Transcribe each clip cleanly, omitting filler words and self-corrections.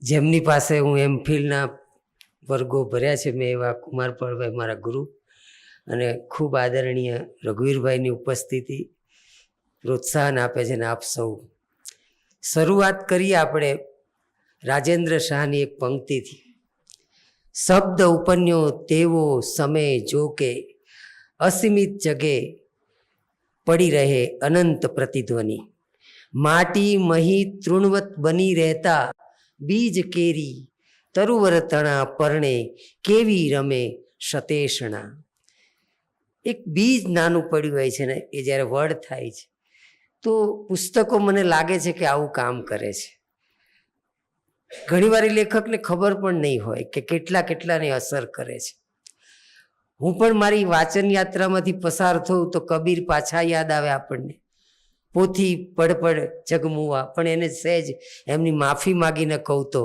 જેમની પાસે હું એમફિલના વર્ગો ભર્યા છે, મેં એવા કુમારપાળભાઈ મારા ગુરુ અને ખૂબ આદરણીય રઘુવીરભાઈની ઉપસ્થિતિ પ્રોત્સાહન આપે છે. ને આપ સૌ શરૂઆત કરીએ આપણે રાજેન્દ્ર શાહની એક પંક્તિથી. શબ્દ ઉપન્યો તેવો સમય જો કે અસીમિત જગે પડી રહે અનંત પ્રતિધ્વનિ. માટી મહી તૃણવત બની રહેતા બીજ કેરી તરુવર તણા પરણે કેવી રમે સતેષણા. એક બીજ નાનું પડ્યું હોય છે ને, એ જ્યારે વડ થાય છે તો પુસ્તકો મને લાગે છે કે આવું કામ કરે છે. ઘણીવાર લેખકને ખબર પણ નહીં હોય કે કેટલાને અસર કરે છે. હું પણ મારી વાચન યાત્રામાંથી પસાર થઉં તો કબીર પાછા યાદ આવે આપણને. પોથી પડપડ જગમુવા, પણ એને સહેજ એમની માફી માગીને કહું તો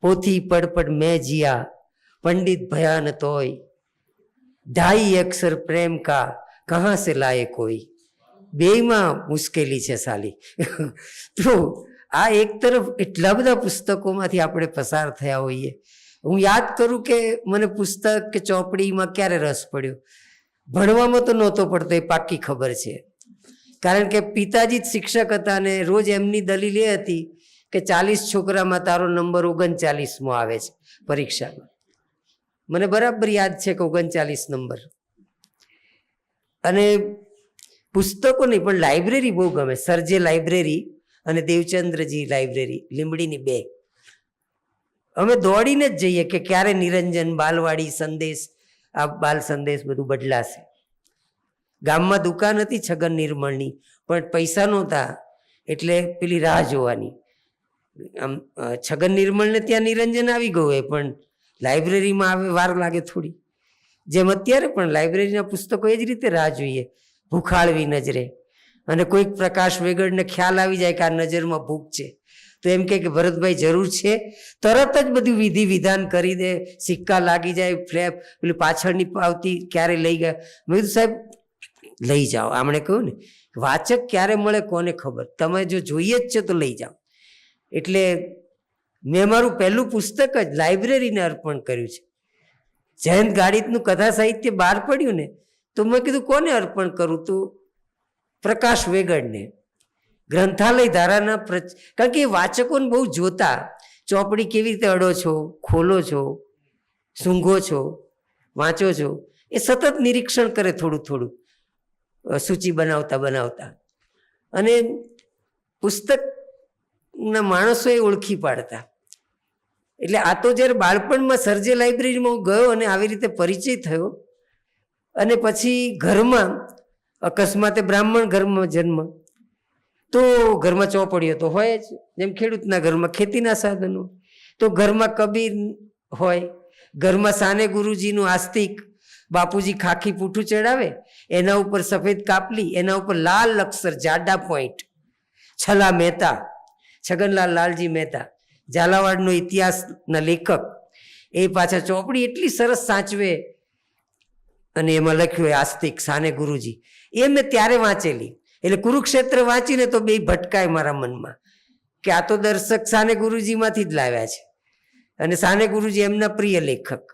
પોથી પડપડ મેં જીયા પંડિત ભયાન તોય ઢાઈ અક્ષર પ્રેમ કા કહા સે લાયે કોઈ. બેયમાં મુશ્કેલી છે સાલી. તો આ એક તરફ એટલા બધા પુસ્તકોમાંથી આપણે પસાર થયા હોઈએ. હું યાદ કરું કે મને પુસ્તક કે ચોપડીમાં ક્યારે રસ પડ્યો. ભણવામાં તો નહોતો પડતો, એ પાક્કી ખબર છે, કારણ કે પિતાજી જ શિક્ષક હતા અને રોજ એમની દલીલ એ હતી કે 40 છોકરામાં તારો નંબર 39મો આવે છે પરીક્ષામાં. મને બરાબર યાદ છે કે 39 નંબર. અને પુસ્તકો નહીં પણ લાઇબ્રેરી બહુ ગમે. સરજે લાઇબ્રેરી અને દેવચંદ્રજી લાઇબ્રેરી, લીંબડીની 2. અમે દોડીને જ જઈએ કે ક્યારે નિરંજન, બાલવાડી, સંદેશ, આ બાલ સંદેશ બધું બદલાશે. ગામમાં દુકાન હતી છગન નિર્મળની, પણ પૈસા નહોતા એટલે પેલી રાહ જોવાની. આમ છગન નિર્મળને ત્યાં નિરંજન આવી ગયું હોય, પણ લાઇબ્રેરીમાં આવે વાર લાગે થોડી. જેમ અત્યારે પણ લાઇબ્રેરીના પુસ્તકો એ જ રીતે રાહ જોઈએ, ભૂખાળવી નજરે. અને કોઈક પ્રકાશ વેગળને ખ્યાલ આવી જાય કે આ નજરમાં ભૂખ છે તો એમ કે ભરતભાઈ જરૂર છે, તરત જ બધું વિધિ વિધાન કરી દે, સિક્કા લાગી જાય, ફ્લેપ પેલી પાછળની પાવતી ક્યારે લઈ ગયા. મેં કીધું સાહેબ લઈ જાઓ. આમણે કહ્યું ને વાચક ક્યારે મળે કોને ખબર, તમે જો જોઈએ જ છે તો લઈ જાઓ. એટલે મેં મારું પહેલું પુસ્તક જ લાઇબ્રેરીને અર્પણ કર્યું છે. જયંત ગાડિતનું કથા સાહિત્ય બહાર પડ્યું ને તો મેં કીધું કોને અર્પણ કરું, તો પ્રકાશ વેગળને. ગ્રંથાલય ધારાના કારણ કે એ વાચકોને બહુ જોતા, ચોપડી કેવી રીતે અડો છો, ખોલો છો, સૂંઘો છો, વાંચો છો, એ સતત નિરીક્ષણ કરે થોડું થોડું, સૂચિ બનાવતા. અને પુસ્તકના માણસો એ ઓળખી પાડતા. એટલે આ તો જ્યારે બાળપણમાં સરજે લાઇબ્રેરીમાં હું ગયો અને આવી રીતે પરિચય થયો. અને પછી ઘરમાં અકસ્માતે બ્રાહ્મણ ઘરમાં જન્મ, તો ઘરમાં ચોપડીઓ તો હોય જ, જેમ ખેડૂતના ઘરમાં ખેતીના સાધનો. તો ઘરમાં કબીર હોય, ઘરમાં સાને ગુરુજીનું આસ્તિક, બાપુજી ખાખી પૂઠું ચડાવે, એના ઉપર સફેદ કાપલી, એના ઉપર લાલ અક્ષર જાડા પોઈન્ટ, છલા મહેતા, છગનલાલ લાલજી મહેતા, ઝાલાવાડનો ઇતિહાસના લેખક, એ પાછા ચોપડી એટલી સરસ સાચવે અને એમાં લખ્યું હોય આસ્તિક સાને ગુરુજી. એ મેં ત્યારે વાંચેલી. એટલે કુરુક્ષેત્ર વાંચીને તો બે ભટકાય મારા મનમાં કે આ તો દર્શક સાને ગુરુજીમાંથી જ લાવ્યા છે. અને સાને ગુરુજી એમના પ્રિય લેખક,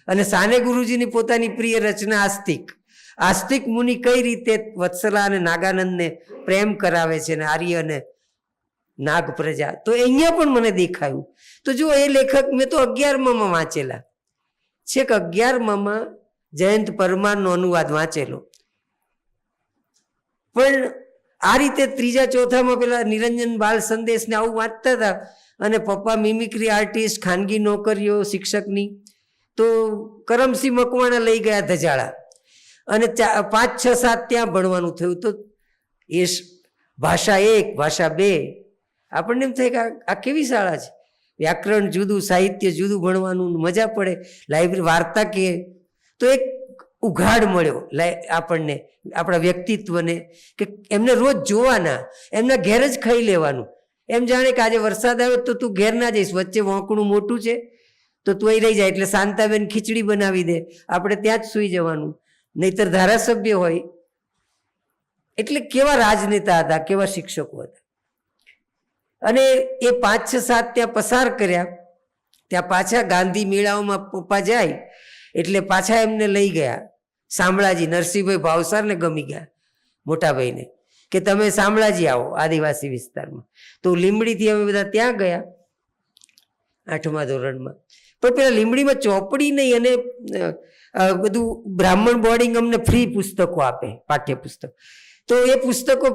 અને સાને ગુરુજીની પોતાની પ્રિય રચના આસ્તિક. આસ્તિક મુનિ કઈ રીતે વત્સલા અને નાગાનંદને પ્રેમ કરાવે છે, ને આર્ય અને નાગ પ્રજા, તો અહીંયા પણ મને દેખાયું. તો જો એ લેખક મેં તો 11માં વાંચેલા. છેક 11માં જયંત પરમારનો અનુવાદ વાંચેલો. પણ આ રીતે 3જા 4થામાં પેલા નિરંજન બાલ સંદેશને આવું વાંચતા હતા. અને પપ્પા મિમિક્રી આર્ટિસ્ટ, ખાનગી નોકરીઓ શિક્ષકની, તો કરમસિંહ મકવાણા લઈ ગયા ધજાળા. અને 5, 6, 7 ત્યાં ભણવાનું થયું. તો એ ભાષા 1, ભાષા 2, આપણને એમ થાય કે આ કેવી શાળા છે, વ્યાકરણ જુદું, સાહિત્ય જુદું, ભણવાનું મજા પડે. લાઇબ્રેરી વાર્તા કે તો એક ઉઘાડ મળ્યો આપણને, આપણા વ્યક્તિત્વને, કે એમને રોજ જોવાના, એમના ઘેર જ ખાઈ લેવાનું. એમ જાણે કે આજે વરસાદ આવે તો તું ઘેર ના જઈશ, વચ્ચે વાંકણું મોટું છે તો તું અહીં રહી જાય, એટલે શાંતાબેન ખીચડી બનાવી દે, આપણે ત્યાં જ સૂઈ જવાનું. નહીતર ધારાસભ્ય હોય. એટલે કેવા રાજનેતા હતા, કેવા શિક્ષકો હતા. અને એ 5, 6, 7 ત્યાં પસાર કર્યા. ત્યાં પાછા ગાંધી મેળાઓમાં પપ્પા જાય એટલે પાછા એમને લઈ ગયા શામળાજી. નરસિંહભાઈ ભાવસારને ગમી ગયા મોટાભાઈને કે તમે શામળાજી આવો આદિવાસી વિસ્તારમાં. તો લીંબડીથી અમે બધા ત્યાં ગયા 8મા ધોરણમાં. પણ પેલા લીંબડીમાં ચોપડી નહીં અને બધું બ્રાહ્મણ બોર્ડિંગ અમને ફ્રી પુસ્તકો આપે, પાઠ્યપુસ્તક. તો એ પુસ્તકો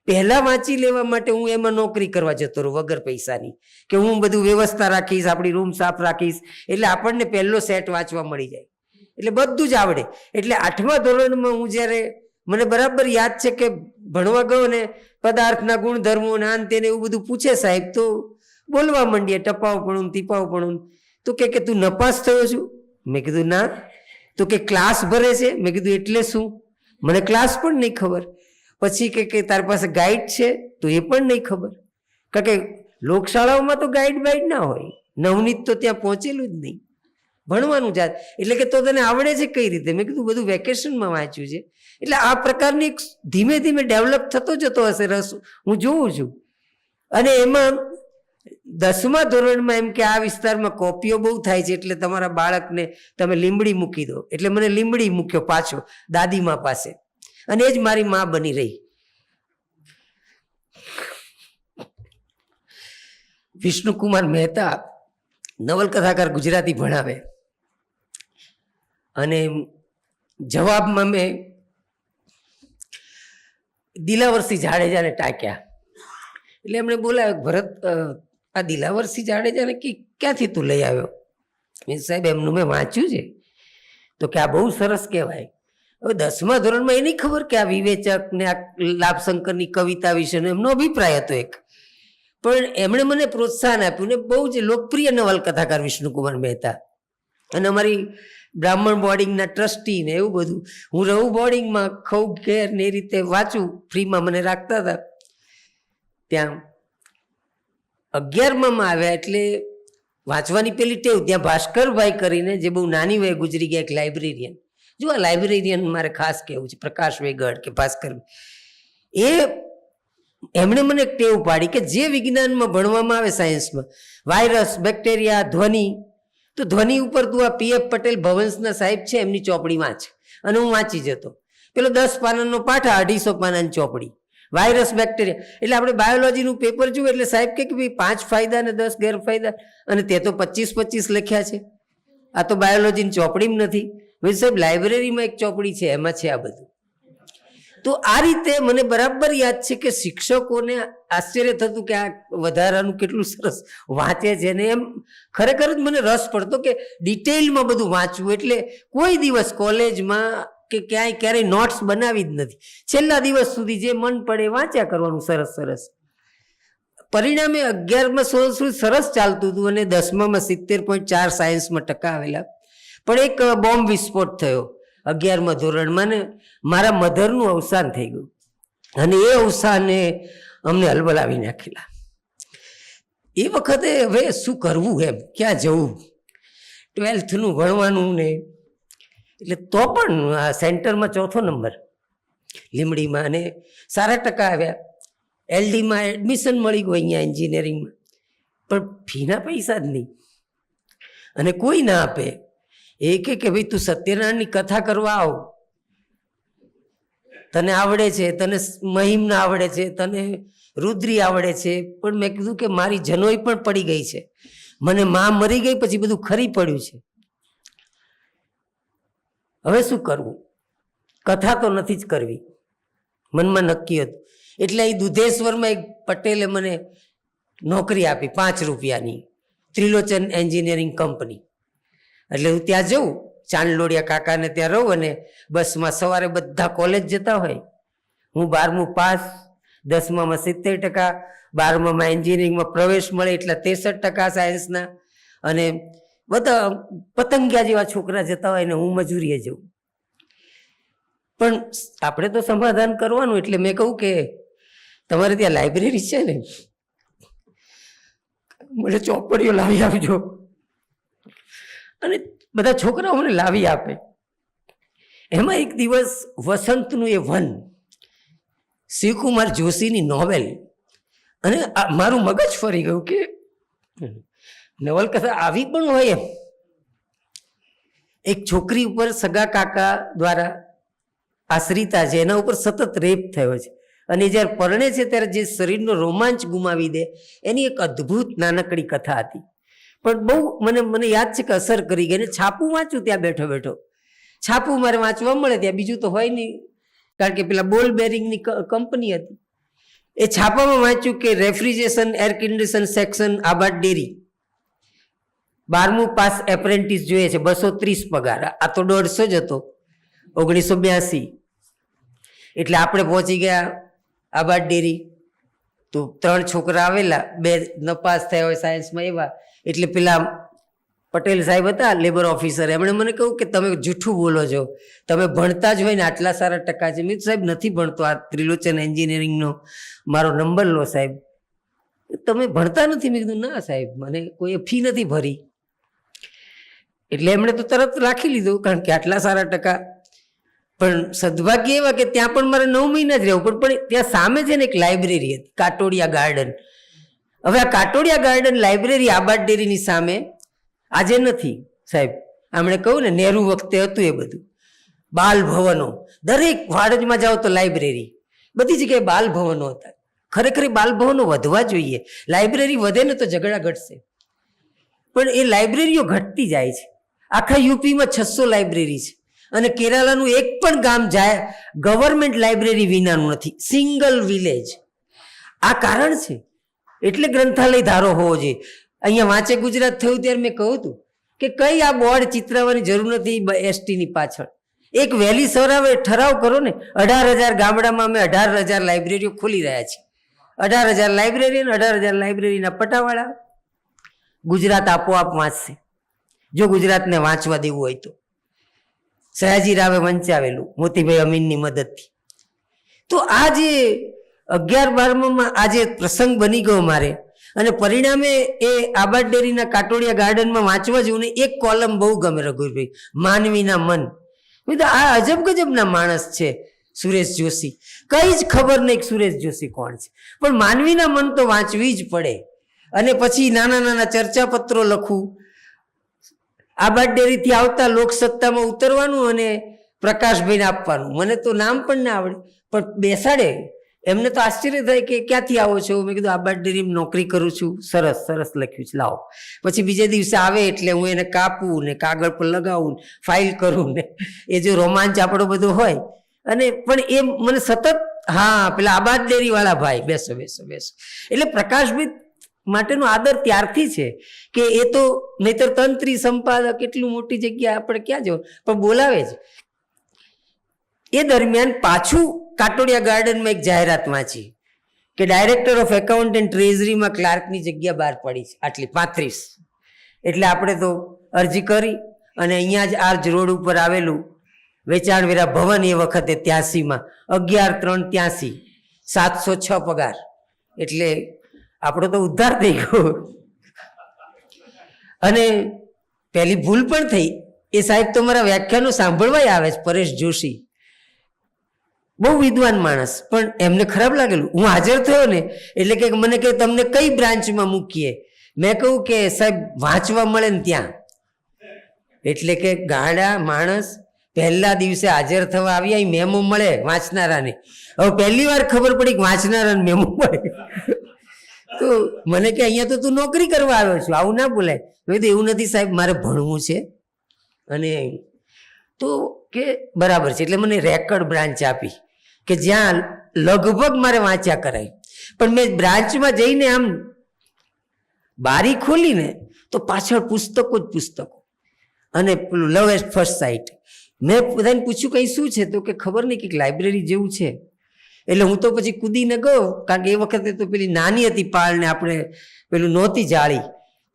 પહેલા વાંચી લેવા માટે હું એમાં નોકરી કરવા જતો રહું વગર પૈસાની, કે હું બધું વ્યવસ્થા રાખીશ, આપણી રૂમ સાફ રાખીશ, એટલે આપણને પહેલો સેટ વાંચવા મળી જાય, એટલે બધું જ આવડે. એટલે 8મા ધોરણમાં હું જ્યારે મને બરાબર યાદ છે કે ભણવા ગયો ને પદાર્થના ગુણધર્મો ને આન તેને એવું બધું પૂછે સાહેબ, તો બોલવા માંડીએ ટપાવપણું તીપાવપણું. તો કે તું નપાસ થયો છું? મેં કીધું ના. તો કે ક્લાસ ભરે છે? મેં કીધું એટલે શું? મને ક્લાસ પણ નહીં ખબર. પછી કે તારી પાસે ગાઈડ છે? તો એ પણ નહીં ખબર, કારણ કે લોકશાળાઓમાં તો ગાઈડ બાઈડ ના હોય, નવનીત તો ત્યાં પહોંચેલું જ નહીં, ભણવાનું જાત. એટલે કે તો તને આવડે છે કઈ રીતે? મેં કીધું બધું વેકેશનમાં વાંચ્યું છે. એટલે આ પ્રકારની ધીમે ધીમે ડેવલપ થતો જતો હશે રસ, હું જોઉં છું. અને એમાં 10મા ધોરણમાં એમ કે આ વિસ્તારમાં કોપીઓ બહુ થાય છે, એટલે તમારા બાળકને તમે લીંબડી મૂકી દો. એટલે મને લીંબડી મૂક્યો પાછો દાદીમા પાસે, અને એ જ મારી મા બની રહી. વિષ્ણુકુમાર મહેતા નવલકથાકાર ગુજરાતી ભણાવે, અને જવાબમાં મેં દિલાવરસિંહ જાડેજાને ટાંક્યા. એટલે એમણે બોલાવ્યો, ભરત આ દિલાવરસિંહ જાડેજાને ક્યાંથી તું લઈ આવ્યો? સાહેબ એમનું મેં વાંચ્યું છે. તો કે આ બહુ સરસ કહેવાય. હવે 10મા ધોરણમાં એ નહીં ખબર કે આ વિવેચક ને આ લાભશંકરની કવિતા વિશેનો એમનો અભિપ્રાય હતો એક. પણ એમણે મને પ્રોત્સાહન આપ્યું ને બહુ જ લોકપ્રિય નવલકથાકાર વિષ્ણુકુમાર મહેતા. અને અમારી બ્રાહ્મણ બોર્ડિંગના ટ્રસ્ટી ને એવું બધું. હું રહું બોર્ડિંગમાં, ખઉં ઘેર ને એ રીતે વાંચું, ફ્રીમાં મને રાખતા હતા. ત્યાં 11માં આવ્યા એટલે વાંચવાની પેલી ટેવ. ત્યાં ભાસ્કરભાઈ કરીને જે બહુ નાની વયે ગુજરી ગયા એક લાઇબ્રેરિયન. જો આ લાઇબ્રેરિયન મારે ખાસ કહેવું છે, પ્રકાશ વેગડ કે ભાસ્કર, એમણે મને એક ટેવ પાડી કે જે વિજ્ઞાનમાં ભણવામાં આવે સાયન્સમાં, વાયરસ, બેક્ટેરિયા, ધ્વનિ, તો ધ્વનિ ઉપર તું આ PF પટેલ ભવંસના સાહેબ છે એમની ચોપડી વાંચ. અને હું વાંચી જતો. પેલો 10 પાનાનો પાઠ, 250 પાનાની ચોપડી, વાયરસ, બેક્ટેરિયા. એટલે આપણે બાયોલોજીનું પેપર જોયું એટલે સાહેબ કે ભાઈ 5 ફાયદા ને 10 ગેરફાયદા, અને તે તો 25 લખ્યા છે. આ તો બાયોલોજીની ચોપડીમાં નથી. ભાઈ સાહેબ લાઇબ્રેરીમાં એક ચોપડી છે, એમાં છે આ બધું. તો આ રીતે મને બરાબર યાદ છે કે શિક્ષકોને આશ્ચર્ય થતું કે આ વધારાનું કેટલું સરસ વાંચે છે ને. એમ ખરેખર જ મને રસ પડતો કે ડિટેલમાં બધું વાંચવું. એટલે કોઈ દિવસ કોલેજમાં કે ક્યારેય નોટ્સ બનાવી જ નથી. છેલ્લા દિવસ સુધી જે મન પડે વાંચ્યા કરવાનું સરસ સરસ. પરિણામે 11માં 16 સરસ ચાલતું હતું, અને 10માં 70.4 સાયન્સમાં ટકા આવેલા. પણ એક બોમ્બ વિસ્ફોટ થયો 11મા ધોરણમાં, ને મારા મધરનું અવસાન થઈ ગયું. અને એ અવસાને અમને હલબલાવી નાખેલા. એ વખતે હવે શું કરવું, એમ ક્યાં જવું, 12થનું ભણવાનું ને. એટલે તો પણ આ સેન્ટરમાં 4થો નંબર લીંબડીમાં, અને સારા ટકા આવ્યા. LDમાં એડમિશન મળી ગયું અહીંયા એન્જિનિયરિંગમાં. પણ ફીના પૈસા જ નહીં, અને કોઈ ના આપે. એ કે ભાઈ તું સત્યનારાયણની કથા કરવા આવ, તને આવડે છે, તને મહિમના આવડે છે, તને રુદ્રી આવડે છે. પણ મેં કીધું કે મારી જનોઈ પણ પડી ગઈ છે, મને માં મરી ગઈ પછી બધું ખરી પડ્યું છે, હવે શું કરવું? કથા તો નથી જ કરવી, મનમાં નક્કી હતું. એટલે અહીં દુધેશ્વરમાં એક પટેલે મને નોકરી આપી 5 રૂપિયાની, ત્રિલોચન એન્જિનિયરિંગ કંપની. એટલે હું ત્યાં જઉં, ચાંદલોડિયા કાકાને ત્યાં રહું, અને બસમાં સવારે બધા કોલેજ જતા હોય. હું 12મું પાસ, 10માં 70%, 12માં એન્જિનિયરિંગમાં પ્રવેશ મળે એટલે 63% સાયન્સના, અને બધા પતંગિયા જેવા છોકરા જતા હોય ને હું મજૂરીએ જઉં. પણ આપણે તો સમાધાન કરવાનું. એટલે મેં કહું કે તમારે ત્યાં લાઇબ્રેરી છે ને, મને ચોપડીઓ લાવી આપજો. અને બધા છોકરાઓ મને લાવી આપે. એમાં એક દિવસ વસંતનું એ વન, શિવકુમાર જોશીની નોવેલ, અને મારું મગજ ફરી ગયું કે નવલકથા આવી પણ હોય એમ. એક છોકરી ઉપર સગા કાકા દ્વારા આશ્રિતા છે, એના ઉપર સતત રેપ થયો છે, અને જ્યારે પરણે છે ત્યારે જે શરીરનો રોમાંચ ગુમાવી દે એની એક અદ્ભુત નાનકડી કથા હતી. પણ બહુ મને યાદ છે કે અસર કરી ગઈ. ને છાપું વાંચું ત્યાં બેઠો બેઠો, છાપું મારે વાંચવા મળે ત્યાં, બીજું તો હોય નહીં, કારણ કે પેલા બોલ બેરિંગની કંપની હતી. એ છાપામાં વાંચ્યું કે refrigeration air condition section Abad dairy 12મું પાસ એપ્રેન્ટિસ જોઈએ છે, 230 પગાર. આ તો 150 જ હતો 1982. એટલે આપણે પહોંચી ગયા આબાદ ડેરી. તો 3 છોકરા આવેલા, 2 નપાસ થયા હોય સાયન્સમાં એવા. એટલે પેલા પટેલ સાહેબ હતા લેબર ઓફિસર, એમણે મને કહ્યું કે તમે જૂઠું બોલો છો, તમે ભણતા જ હોય ને આટલા સારા ટકા છે. મેં સાહેબ નથી ભણતો, આ ત્રિલોચન એન્જિનિયરિંગનો મારો નંબર લો સાહેબ. તમે ભણતા નથી? મેં કીધું ના સાહેબ, મને કોઈ ફી નથી ભરી. એટલે એમણે તો તરત રાખી લીધું, કારણ કે આટલા સારા ટકા. પણ સદભાગ્ય એવા કે ત્યાં પણ મારે 9 મહિના જ રહેવું પણ ત્યાં સામે છે ને એક લાઇબ્રેરી હતી, કાટોડિયા ગાર્ડન. હવે આ કાટોડિયા ગાર્ડન લાઇબ્રેરી આબાદ ડેરીની સામે આજે નથી સાહેબ. આમણે કહ્યું ને નહેરુ વખતે હતું એ બધું. બાલભવનો, દરેક વાડજમાં જાઓ તો લાઇબ્રેરી, બધી જગ્યાએ બાલભવનો હતા. ખરેખર બાલભવનો વધવા જોઈએ. લાઇબ્રેરી વધે ને તો ઝઘડા ઘટશે, પણ એ લાઇબ્રેરીઓ ઘટતી જાય છે. આખા યુપીમાં 600 લાઇબ્રેરી છે, અને કેરાલાનું એક પણ ગામ જાય ગવર્મેન્ટ લાઇબ્રેરી વિનાનું નથી, સિંગલ વિલેજ. આ કારણ છે. એટલે ગ્રંથાલય ધારો હોવો જોઈએ. અહીંયા વાંચે ગુજરાત થયું ત્યારે મેં કહ્યું હતું કે કઈ આ બોર્ડ ચિતરાવવાની જરૂર નથી એસટીની પાછળ. એક વહેલી સવારે ઠરાવ કરો ને, 18,000 ગામડામાં અમે 18,000 લાઇબ્રેરીઓ ખોલી રહ્યા છીએ. 18,000 લાઇબ્રેરી અને 18,000 લાઇબ્રેરીના પટાવાળા. ગુજરાત આપોઆપ વાંચશે, જો ગુજરાતને વાંચવા દેવું હોય તો. સયાજી રાવે વંચાવેલું મોતીભાઈ અમીનની મદદથી. તો આ જે 11-12માં આ જે પ્રસંગ બની ગયો મારે, અને પરિણામે એ આબાદ ડેરીના કાટોડિયા ગાર્ડનમાં વાંચવા જેવું ને એક કોલમ બહુ ગમે રઘુવીરભાઈ, માનવીના મન. આ અજબ ગજબના માણસ છે સુરેશ જોશી. કઈ જ ખબર નહીં સુરેશ જોશી કોણ છે, પણ માનવીના મન તો વાંચવી જ પડે. અને પછી નાના નાના ચર્ચા પત્રો લખવું. આબાદ ડેરીથી આવતા લોકસત્તામાં ઉતરવાનું અને પ્રકાશભાઈને આપવાનું. મને તો નામ પણ ના આવડે, પણ બેસાડે. એમને તો આશ્ચર્ય થાય કે ક્યાંથી આવો છો? મેં કીધું આબાદ ડેરીમાં નોકરી કરું છું. સરસ સરસ લખ્યું છે, લાવો. પછી બીજે દિવસે આવે એટલે હું એને કાપું ને કાગળ પર લગાવું, ફાઇલ કરું ને એ જો રોમાંચ આપણો બધો હોય. અને પણ એ મને સતત, હા પેલા આબાદ ડેરી વાળા ભાઈ, બેસો બેસો બેસો. એટલે પ્રકાશભાઈ માટેનો આદર ત્યારથી છે કે એ તો નહીતર તંત્રી સંપાદક એટલું મોટી જગ્યા આપણે ક્યાં જવું, પણ બોલાવે જ. એ દરમિયાન પાછું કાટોડિયા ગાર્ડનમાં એક જાહેરાત વાંચી કે ડાયરેક્ટર ઓફ એકાઉન્ટ એન્ડ ટ્રેઝરીમાં ક્લાર્કની જગ્યા બહાર પડી છે, આટલી 35. એટલે આપણે તો અરજી કરી, અને અહીંયા જ આર્જ રોડ ઉપર આવેલું વેચાણવેરા ભવન, એ વખતે 83માં 11/3/83, 706 પગાર. એટલે આપણો તો ઉદ્ધાર થઈ ગયો. અને પહેલી ભૂલ પણ થઈ. એ સાહેબ તો મારા વ્યાખ્યાનો સાંભળવાય આવે છે, પરેશ જોશી, બહુ વિદ્વાન માણસ. પણ એમને ખરાબ લાગેલું. હું હાજર થયો ને એટલે કે મને કે તમને કઈ બ્રાન્ચમાં મૂકીએ? મેં કહ્યું કે સાહેબ વાંચવા મળે ને ત્યાં. એટલે કે ગાડા માણસ પહેલા દિવસે હાજર થવા આવ્યા, મેમો મળે વાંચનારાને. હવે પહેલી વાર ખબર પડી કે વાંચનારાને મેમો મળે. તો મને કે અહીંયા તો તું નોકરી કરવા આવ્યો છું, આવું ના બોલાય. મેં કીધું એવું નથી સાહેબ, મારે ભણવું છે. અને તો કે બરાબર છે. એટલે મને રેકર્ડ બ્રાન્ચ આપી કે જ્યાં લગભગ મારે વાંચ્યા કરાય. પણ મેં બ્રાન્ચમાં જઈને આમ બારી ખોલીને તો પાછળ પુસ્તકો જ પુસ્તકો, અને પેલું લવ એટ ફર્સ્ટ સાઇટ. મેં બધાને પૂછ્યું કંઈ શું છે? તો કે ખબર નહીં, કંઈક લાઇબ્રેરી જેવું છે. એટલે હું તો પછી કૂદીને ગયો, કારણ કે એ વખતે તો પેલી નાની હતી પાળ ને આપણે પેલું નહોતી જાળી.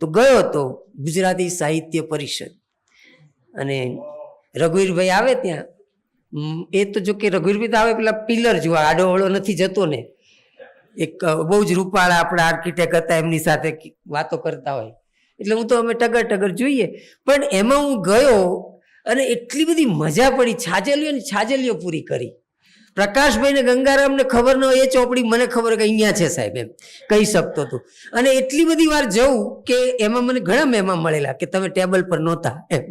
તો ગયો તો ગુજરાતી સાહિત્ય પરિષદ, અને રઘુવીરભાઈ આવે ત્યાં. એ તો જો કે રઘુવીરભાઈ તો આવે પેલા પિલર જોવા, આડો અવળો નથી જતો ને. એક બહુ જ રૂપાળા આપણા આર્કિટેક્ટ હતા, એમની સાથે વાતો કરતા હોય. એટલે હું તો અમે ટગર ટગર જોઈએ. પણ એમાં હું ગયો અને એટલી બધી મજા પડી. છાજલીઓ ને છાજલીઓ પૂરી કરી. પ્રકાશભાઈ ને ગંગારામને ખબર ન હોય એ ચોપડી મને ખબર કે અહીંયા છે સાહેબ, એમ કહી શકતો હતો. અને એટલી બધી વાર જવું કે એમાં મને ઘણા મહેમાન મળેલા કે તમે ટેબલ પર નહોતા એમ.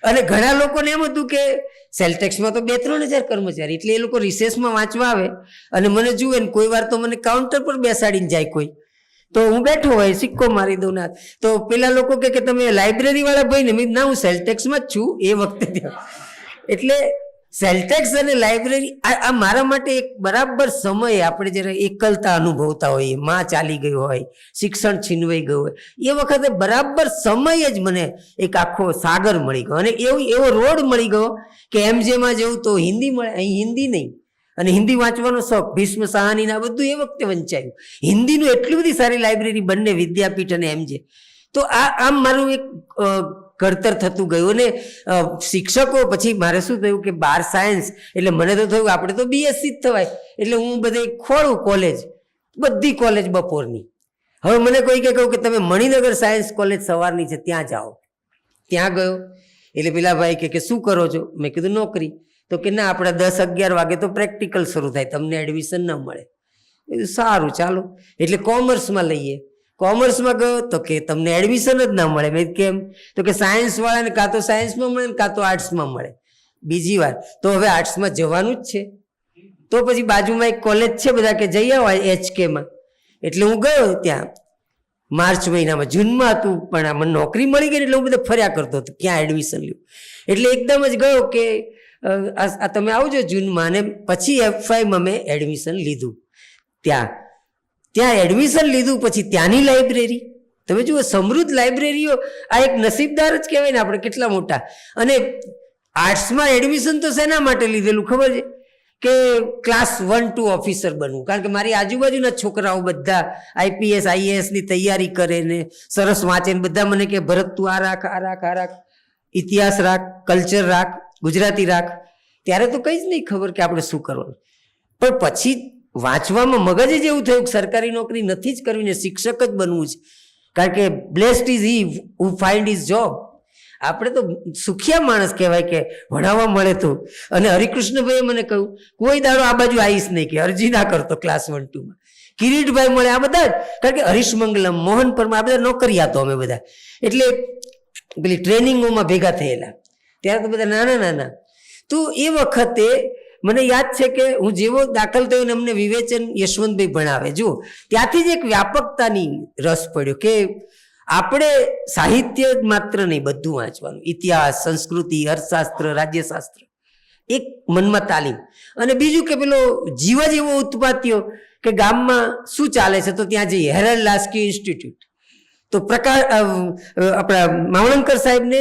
અને ઘણા લોકોને એમ હતું કે સેલટેક્સમાં તો 2-3 હજાર કર્મચારી, એટલે એ લોકો રિસેસમાં વાંચવા આવે અને મને જુએ ને કોઈ વાર તો મને કાઉન્ટર પર બેસાડીને જાય કોઈ, તો હું બેઠો હોય સિક્કો મારી દઉં ના, તો પેલા લોકો કે તમે લાઇબ્રેરી વાળા ભાઈ ને, ના હું સેલટેક્સમાં જ છું એ વખતે ત્યાં. એટલે સેલટેક્સ અને લાઇબ્રેરી આ મારા માટે એક બરાબર સમય, આપણે જ્યારે એકલતા અનુભવતા હોઈએ, માં ચાલી ગઈ હોય, શિક્ષણ છીનવાઈ ગયું હોય, એ વખતે બરાબર સમય જ મને એક આખો સાગર મળી ગયો. અને એવો રોડ મળી ગયો કે એમજેમાં જવું તો હિન્દી મળે, અહીં હિન્દી નહીં. અને હિન્દી વાંચવાનો શોખ, ભીષ્મ સાહાની ના બધું એ વખતે વંચાયું. હિન્દીનું એટલી બધી સારી લાઇબ્રેરી બંને વિદ્યાપીઠ અને એમજે. તો આમ મારું એક ઘડતર થતું ગયું. અને શિક્ષકો પછી મારે શું થયું કે 12 સાયન્સ એટલે મને તો થયું આપણે તો બીએસસી જ થવાય. એટલે હું બધે ખોળું કોલેજ, બધી કોલેજ બપોરની. હવે મને કોઈ કહ્યું કે તમે મણિનગર સાયન્સ કોલેજ સવારની છે ત્યાં જાઓ. ત્યાં ગયો એટલે પેલા ભાઈ કે શું કરો છો? મેં કીધું નોકરી. તો કે ના, આપણે 10-11 વાગે તો પ્રેક્ટિકલ શરૂ થાય, તમને એડમિશન ન મળે. સારું ચાલો, એટલે કોમર્સમાં લઈએ. કોમર્સમાં ગયો તો કે તમને એડમિશન જ ના મળે. મેં કેમ? તો કે સાયન્સ વાળાને કાં તો સાયન્સમાં મળે ને કાં તો આર્ટ્સમાં મળે. બીજી વાર તો હવે આર્ટ્સમાં જવાનું જ છે. તો પછી બાજુમાં એક કોલેજ છે, બધા કે જઈ આવો HKમાં. એટલે હું ગયો ત્યાં માર્ચ મહિનામાં, જૂનમાં હતું, પણ મને નોકરી મળી ગઈ એટલે હું બધા ફર્યા કરતો હતો ક્યાં એડમિશન લ્યું. એટલે એકદમ જ ગયો કે આ તમે આવજો જૂનમાં. અને પછી F5માં મેં એડમિશન લીધું. ત્યાં એડમિશન લીધું પછી ત્યાંની લાઇબ્રેરી તમે જુઓ, સમૃદ્ધ લાઇબ્રેરીઓ. આ એક નસીબદાર જ કહેવાય ને આપણે, કેટલા મોટા. અને આર્ટ્સમાં એડમિશન તો શેના માટે લીધેલું ખબર છે? કે ક્લાસ 1-2 ઓફિસર બનવું. કારણ કે મારી આજુબાજુના છોકરાઓ બધા IPS IAS ની તૈયારી કરે ને સરસ વાંચે ને બધા મને કે ભરત તું આ રાખ, આ રાખ, આ રાખ, ઇતિહાસ રાખ, કલ્ચર રાખ, ગુજરાતી રાખ. ત્યારે તો કંઈ જ નહીં ખબર કે આપણે શું કરવાનું. પણ પછી વાંચવામાં મગજ જ એવું થયું કે સરકારી નોકરી નથી જ કરવી ને શિક્ષક જ બનવું છે. કારણ કે blessed is he who find his job. આપણે તો સુખિયા માણસ કહેવાય કે ભણાવવા મળે તો. અને હરિકૃષ્ણભાઈએ મને કહ્યું કોઈ દાડો આ બાજુ આવીશ નહીં, કે અરજી ના કરતો ક્લાસ 1-2માં. કિરીટભાઈ મળે, આ બધા જ. કારણ કે હરીશમંગલમ, મોહન પરમાર, આ બધા નોકરિયાતો અમે બધા. એટલે પેલી ટ્રેનિંગોમાં ભેગા થયેલા. ત્યારે તો બધા નાના. તો એ વખતે મને યાદ છે કે હું જેવો દાખલ થયો ને અમને વિવેચન યશવંતભાઈ ભણાવે, જુઓ ત્યાંથી જ એક વ્યાપકતાની રસ પડ્યો કે આપણે સાહિત્ય જ માત્ર નહીં, બધું વાંચવાનું. ઇતિહાસ, સંસ્કૃતિ, અર્થશાસ્ત્ર, રાજ્યશાસ્ત્ર, એક મનમાં તાલીમ. અને બીજું કે પેલો જીવ જ એવો ઉત્પાત્યો કે ગામમાં શું ચાલે છે તો ત્યાં જઈએ. હેરલ્ડ લાસ્કી ઇન્સ્ટિટ્યૂટ તો આપણા માવણકર સાહેબને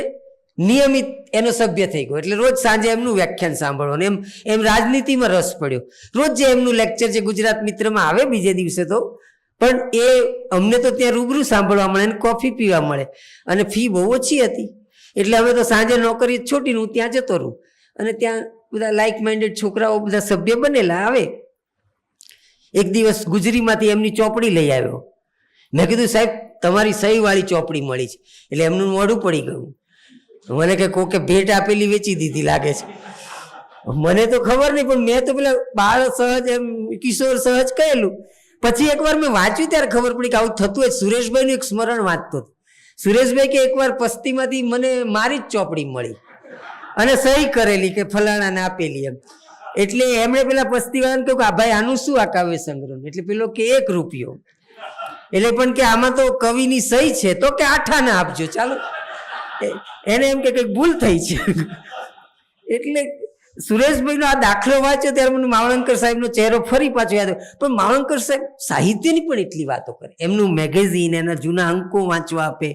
નિયમિત એનો સભ્ય થઈ ગયો. એટલે રોજ સાંજે એમનું વ્યાખ્યાન સાંભળવાનું. એમ રાજનીતિમાં રસ પડ્યો. રોજ જે એમનું લેક્ચર જે ગુજરાત મિત્રમાં આવે બીજે દિવસે તો, પણ એ અમને તો ત્યાં રૂબરૂ સાંભળવા મળે અને કોફી પીવા મળે. અને ફી બહુ ઓછી હતી. એટલે અમે તો સાંજે નોકરી છોડીને હું ત્યાં જતો રહું. અને ત્યાં બધા લાઇક માઇન્ડેડ છોકરાઓ બધા સભ્ય બનેલા આવે. એક દિવસ ગુજરીમાંથી એમની ચોપડી લઈ આવ્યો. મેં કીધું સાહેબ તમારી સહી વાળી ચોપડી મળી છે. એટલે એમનું મોઢું પડી ગયું. મને કે કોકે ભેટ આપેલી વેચી દીધી લાગે છે. મને તો ખબર નહીં, પણ મેં તો પેલા બાળ સહજ એમ કિશોર સહજ કહેલું. પછી એકવાર મેં વાંચ્યું ત્યારે ખબર પડી કે આવું થતું હોય. સુરેશભાઈનું એક સ્મરણ વાંચતો હતો. સુરેશભાઈ કે એકવાર પસ્તીમાંથી મને મારી જ ચોપડી મળી અને સહી કરેલી કે ફલાણાને આપેલી એમ. એટલે એમણે પેલા પસ્તીવાળાને કહ્યું કે આ ભાઈ આનું શું આ કાવ્ય સંગ્રહ? એટલે પેલો કે 1 રૂપિયો. એટલે પણ કે આમાં તો કવિની સહી છે. તો કે 8 આપજો ચાલો. એને એમ કે કંઈક ભૂલ થઈ છે. એટલે સુરેશભાઈનો આ દાખલો વાંચ્યો ત્યારે મને માવણકર સાહેબનો ચહેરો ફરી પાછો યાદ આવ્યો. પણ માવણકર સાહેબ સાહિત્યની પણ એટલી વાતો કરે. એમનું મેગેઝિન, એના જૂના અંકો વાંચવા આપે.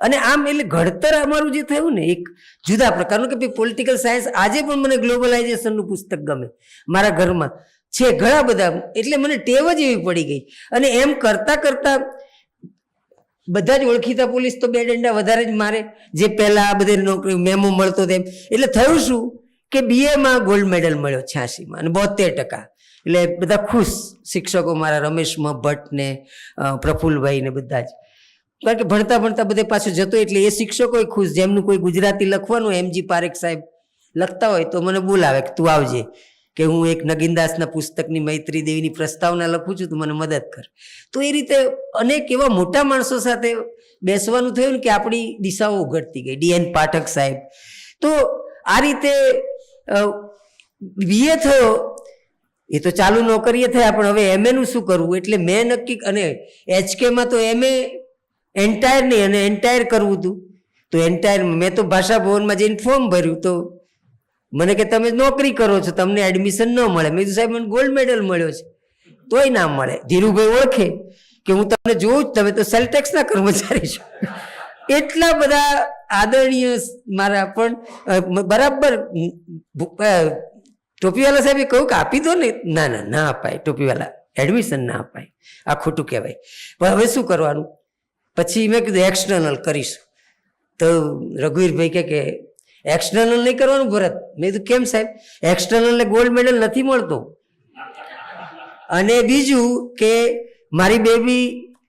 અને આમ એટલે ઘડતર અમારું જે થયું ને એક જુદા પ્રકારનું કે પોલિટિકલ સાયન્સ. આજે પણ મને ગ્લોબલાઇઝેશનનું પુસ્તક ગમે. મારા ઘરમાં છે ઘણા બધા. એટલે મને ટેવ જ એવી પડી ગઈ. અને એમ કરતાં બધા જ ઓળખીતા પોલીસ તો 2 દંડા વધારે જ મારે, જે પહેલા આ બધે નોકરી મેમો મળતો તેમ. એટલે થયું શું કે BAમાં ગોલ્ડ મેડલ મળ્યો 86માં અને 72%. એટલે બધા ખુશ. શિક્ષકો મારા રમેશ ભટ્ટ ને પ્રફુલ્લભાઈ ને બધા જ. કારણ કે ભણતા બધે પાછું જતો એટલે એ શિક્ષકો ખુશ. જેમનું કોઈ ગુજરાતી લખવાનું MG પારેખ સાહેબ લખતા હોય તો મને બોલાવે કે તું આવજે, કે હું એક નગીનદાસના પુસ્તકની મૈત્રી દેવીની પ્રસ્તાવના લખું છું, તો મને મદદ કર. તો એ રીતે અનેક એવા મોટા માણસો સાથે બેસવાનું થયું ને કે આપણી દિશાઓ ઉઘડતી ગઈ. DN પાઠક સાહેબ. તો આ રીતે BA થયો, એ તો ચાલુ નોકરીએ થયા, પણ હવે MA નું શું કરવું? એટલે મેં નક્કી, અને HKમાં તો MA એન્ટાયર નહીં અને એન્ટાયર કરવું હતું. તો એન્ટાયર મેં તો ભાષા ભવનમાં જઈને ફોર્મ ભર્યું. તો મને કે તમે નોકરી કરો છો, તમને એડમિશન ન મળે. મેં કીધું સાહેબ મને ગોલ્ડ મેડલ મળ્યો છે. તોય ના મળે. ધીરુભાઈ ઓળખે કે હું તમને જોઉં જ, તમે તો સેલ ટેક્સના કર્મચારી છો. એટલા બધા આદરણીય મારા, પણ બરાબર ટોપીવાલા સાહેબે કહ્યું કે આપી દો ને. ના ના ના અપાય, ટોપીવાલા એડમિશન ના અપાય, આ ખોટું કહેવાય. પણ હવે શું કરવાનું? પછી મેં કીધું એક્સટર્નલ કરીશું. તો રઘુવીરભાઈ કે એક્સટર્નલ નહીં કરવાનું ભરત. મેં કીધું કેમ સાહેબ? એક્સટર્નલને ગોલ્ડ મેડલ નથી મળતો. અને બીજું કે મારી બેબી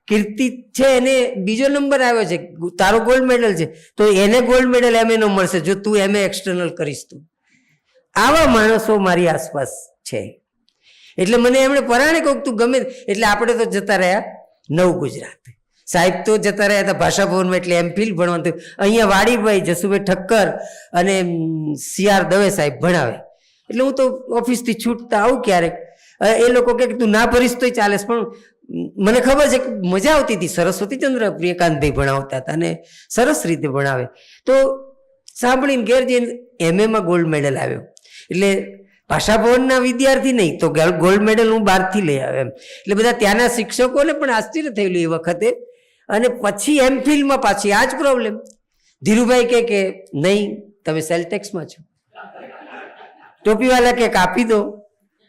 કીર્તિ છે, એને બીજો નંબર આવ્યો છે, તારો ગોલ્ડ મેડલ છે, તો એને ગોલ્ડ મેડલ MA નો મળશે જો તું MA એક્સટર્નલ કરીશ. તું આવા માણસો મારી આસપાસ છે. એટલે મને એમણે પરાણે કહ્યું તું ગમે. એટલે આપણે તો જતા રહ્યા નવ ગુજરાત. સાહેબ તો જતા રહ્યા હતા ભાષા ભવનમાં, એટલે MPhil ભણવાનું થયું. અહીંયા વાડીભાઈ, જસુભાઈ ઠક્કર અને CR દવે સાહેબ ભણાવે. એટલે હું તો ઓફિસથી છૂટતા આવું ક્યારેક. એ લોકો કે તું ના ભરીશ તોય ચાલે, પણ મને ખબર છે કે મજા આવતી હતી. સરસ્વતીચંદ્ર પ્રિયકાંતભાઈ ભણાવતા હતા અને સરસ રીતે ભણાવે. તો સાંભળીને ઘેર જઈને MA માં ગોલ્ડ મેડલ આવ્યો. એટલે ભાષા ભવનના વિદ્યાર્થી નહીં, તો ગોલ્ડ મેડલ હું બહારથી લઈ આવ્યો એમ. એટલે બધા ત્યાંના શિક્ષકોને પણ આશ્ચર્ય થયેલું એ વખતે. અને પછી MPhilમાં પાછી આ જ પ્રોબ્લેમ. ધીરુભાઈ કે નહીં, તમે સેલ ટેક્સમાં છો. ટોપીવાલા કે આપી દો.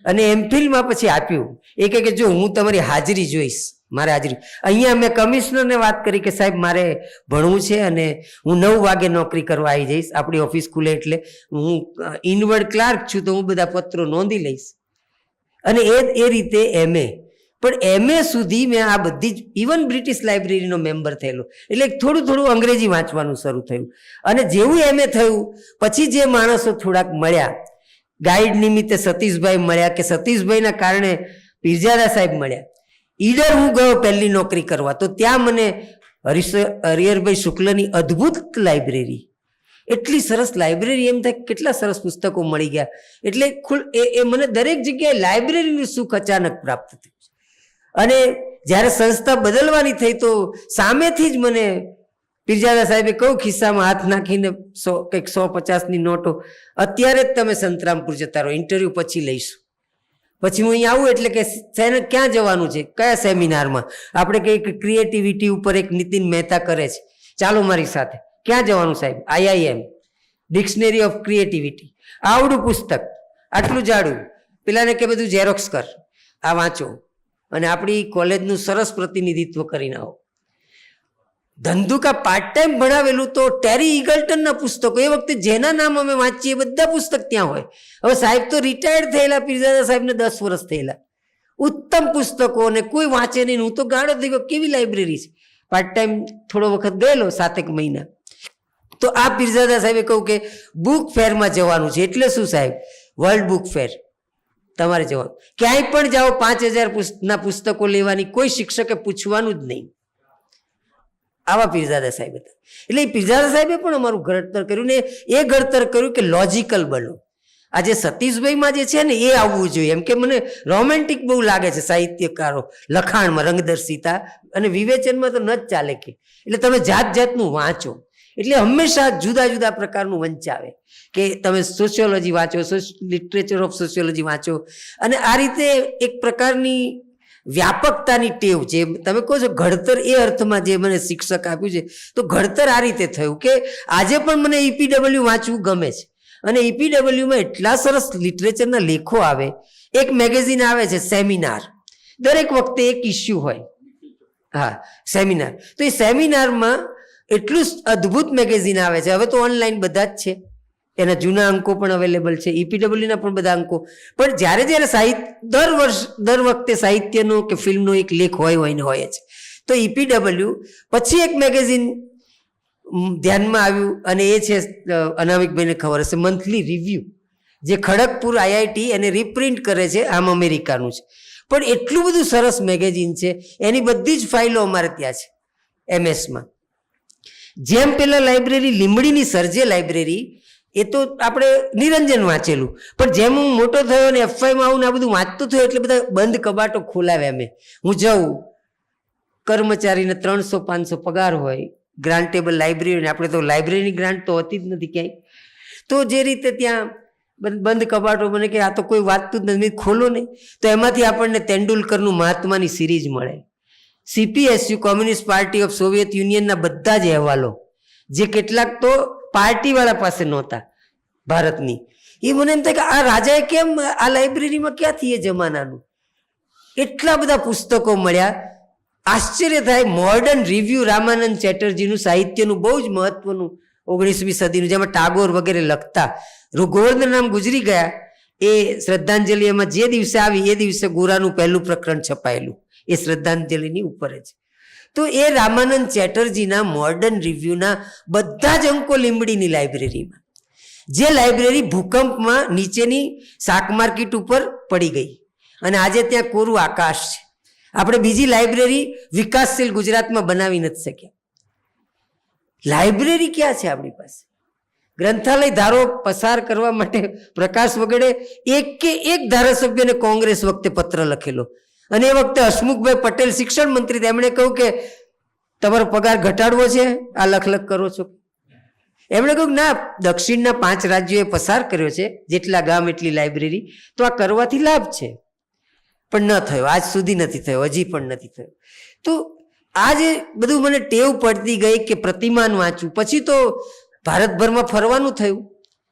અને MPhilમાં પછી આપ્યું. એ કે જો હું તમારી હાજરી જોઈશ, મારે હાજરી. અહીંયા મેં કમિશનરને વાત કરી કે સાહેબ મારે ભણવું છે અને હું 9 વાગે નોકરી કરવા આવી જઈશ. આપણી ઓફિસ ખુલે એટલે હું ઇનવર્ડ ક્લાર્ક છું, તો હું બધા પત્રો નોંધી લઈશ. અને એ રીતે MA. પણ MA સુધી મેં આ બધી જ, ઇવન બ્રિટિશ લાઇબ્રેરીનો મેમ્બર થયેલો. એટલે થોડું થોડું અંગ્રેજી વાંચવાનું શરૂ થયું. અને જેવું MA થયું પછી જે માણસો થોડાક મળ્યા, ગાઈડ નિમિત્તે સતીશભાઈ મળ્યા, કે સતીશભાઈના કારણે પીરજાદા સાહેબ મળ્યા. ઈડર હું ગયો પહેલી નોકરી કરવા, તો ત્યાં મને હરિહરભાઈ શુક્લની અદ્ભુત લાઇબ્રેરી, એટલી સરસ લાઇબ્રેરી, એમ થાય કેટલા સરસ પુસ્તકો મળી ગયા. એટલે એ મને દરેક જગ્યાએ લાઇબ્રેરીનું સુખ અચાનક પ્રાપ્ત થયું. અને જ્યારે સંસ્થા બદલવાની થઈ તો સામેથી જ મને પીરજાદા સાહેબે કહું ખિસ્સામાં હાથ નાખીને 150ની નોટો, અત્યારે જ તમે સંતરામપુર જતા રહો, ઇન્ટરવ્યુ પછી લઈશું. પછી હું અહીંયા આવું એટલે કે ક્યાં જવાનું છે, કયા સેમિનારમાં? આપણે કંઈક ક્રિએટિવિટી ઉપર એક નીતિન મહેતા કરે છે, ચાલો મારી સાથે. ક્યાં જવાનું સાહેબ? IIM, dictionary of creativity. આવડું પુસ્તક, આટલું જાડું. પેલાને કે બધું ઝેરોક્સ કર, આ વાંચો અને આપણી કોલેજનું સરસ પ્રતિનિધિત્વ કરીને આવો. ધંધુકા પાર્ટ ટાઈમ ભણાવેલું તો ટેરી ઈગલ્ટનના પુસ્તકો, એ વખતે જેના નામ અમે વાંચીએ બધા પુસ્તક ત્યાં હોય. હવે સાહેબ તો રિટાયર્ડ થયેલા, પીરજાદા સાહેબને 10 વર્ષ થયેલા. ઉત્તમ પુસ્તકો અને કોઈ વાંચે નહીં. હું તો ગાળો થઈ ગયો, કેવી લાઇબ્રેરી છે. પાર્ટ ટાઈમ થોડો વખત ગયેલો, 7 મહિના. તો આ પીરજાદા સાહેબે કહું કે બુક ફેરમાં જવાનું છે. એટલે શું સાહેબ? વર્લ્ડ બુક ફેર તમારે જવાનું. ક્યાંય પણ જાઓ 5000 પુસ્તકો લેવાની, કોઈ શિક્ષકે પૂછવાનું જ નહીં. આવા પીરજાદા સાહેબ હતા. એટલે એ પીરજાદા સાહેબે પણ અમારું ઘડતર કર્યું ને એ ઘડતર કર્યું કે લોજિકલ બનો. આજે સતીશભાઈમાં જે છે ને એ આવવું જોઈએ. એમ કે મને રોમેન્ટિક બહુ લાગે છે સાહિત્યકારો લખાણમાં, રંગદર્શિતા અને વિવેચનમાં તો ન જ ચાલે કે. એટલે તમે જાત જાતનું વાંચો. એટલે હંમેશા જુદા જુદા પ્રકારનું વંચાવે કે તમે સોશિયોલોજી વાંચો, લિટરેચર ઓફ સોશિયોલોજી વાંચો. અને આ રીતે એક પ્રકારની વ્યાપકતાની ટેવ, જે તમે કહો છો ઘડતર, એ અર્થમાં જે મને શિક્ષક આપ્યું છે, તો ઘડતર આ રીતે થયું કે આજે પણ મને EPW વાંચવું ગમે છે. અને EPWમાં એટલા સરસ લિટરેચરના લેખો આવે. એક મેગેઝિન આવે છે સેમિનાર, દરેક વખતે એક ઇસ્યુ હોય. હા, સેમિનાર. તો એ સેમિનારમાં એટલું અદ્ભુત મેગેઝિન આવે છે. હવે તો ઓનલાઈન બધા જ છે, એના જૂના અંકો પણ અવેલેબલ છે, EPWના પણ બધા અંકો. પણ જ્યારે દર વખતે સાહિત્યનો કે ફિલ્મનો એક લેખ હોય જ. તો EPW પછી એક મેગેઝિન ધ્યાનમાં આવ્યું, અને એ છે અનામિકભાઈને ખબર હશે, મંથલી રિવ્યુ. જે ખડગપુર આઈઆઈટી એને રિપ્રિન્ટ કરે છે, આમ અમેરિકાનું છે, પણ એટલું બધું સરસ મેગેઝિન છે, એની બધી જ ફાઇલો અમારે ત્યાં છે MS-માં. જેમ પેલા લાઇબ્રેરી લીંબડીની સર્જે લાઇબ્રેરી, એ તો આપણે નિરંજન વાંચેલું, પણ જેમ હું મોટો થયો અને FYમાં આવું ને આ બધું વાંચતો થયો એટલે બધા બંધ કબાટો ખોલાવ્યા મેં. હું જાઉં, કર્મચારીને 300-500 પગાર હોય, ગ્રાન્ટેબલ લાઇબ્રેરી, આપણે તો લાઇબ્રેરીની ગ્રાન્ટ તો હોતી જ નથી ક્યાંય. તો જે રીતે ત્યાં બંધ કબાટો મને કે આ તો કોઈ વાંચતું જ નથી, ખોલો નહીં, તો એમાંથી આપણને તેંડુલકરનું મહાત્માની સિરીઝ મળે. CPSU communist party of Soviet યુનિયનના બધા જ અહેવાલો, જે કેટલાક તો પાર્ટીવાળા પાસે નહોતા ભારતની, એ મને એમ થાય કે આ રાજાએ કેમ આ લાઇબ્રેરીમાં ક્યાંથી એ જમાનાનું એટલા બધા પુસ્તકો મળ્યા. આશ્ચર્ય થાય. મોડર્ન રિવ્યુ રામાનંદ ચેટર્જીનું સાહિત્યનું બહુ જ મહત્વનું 19મી સદીનું, જેમાં ટાગોર વગેરે લખતા. ગોવર્ધન રામ ગુજરી ગયા, એ શ્રદ્ધાંજલિ એમાં જે દિવસે આવી એ દિવસે ગોરાનું પહેલું પ્રકરણ છપાયેલું, એ શ્રદ્ધાંજલિની ઉપર જ. તો એ રામાનંદ ચેટર્જીના મોડર્ન રિવ્યુના બધા જ અંકો લીંબડીની લાઇબ્રેરીમાં. જે લાઇબ્રેરી ભૂકંપમાં નીચેની શાક માર્કેટ ઉપર પડી ગઈ અને આજે ત્યાં કોરું આકાશ છે. આપણે બીજી લાઇબ્રેરી વિકાસશીલ ગુજરાતમાં બનાવી નથી શક્યા. લાઇબ્રેરી ક્યાં છે આપણી પાસે? ગ્રંથાલય ધારો પસાર કરવા માટે પ્રકાશ વગેરે એક ધારાસભ્યને કોંગ્રેસ વખતે પત્ર લખેલો, અને એ વખતે હસમુખભાઈ પટેલ શિક્ષણ મંત્રી, એમણે કહ્યું કે તમારો પગાર ઘટાડવો છે, આ લખ કરો છો. એમણે કહ્યું ના, દક્ષિણના 5 રાજ્યોએ પસાર કર્યો છે, જેટલા ગામ એટલી લાઇબ્રેરી, તો આ કરવાથી લાભ છે. પણ ન થયો, આજ સુધી નથી થયો, હજી પણ નથી થયો. તો આ જે બધું મને ટેવ પડતી ગઈ કે પ્રતિમાન વાંચવું. પછી તો ભારતભરમાં ફરવાનું થયું,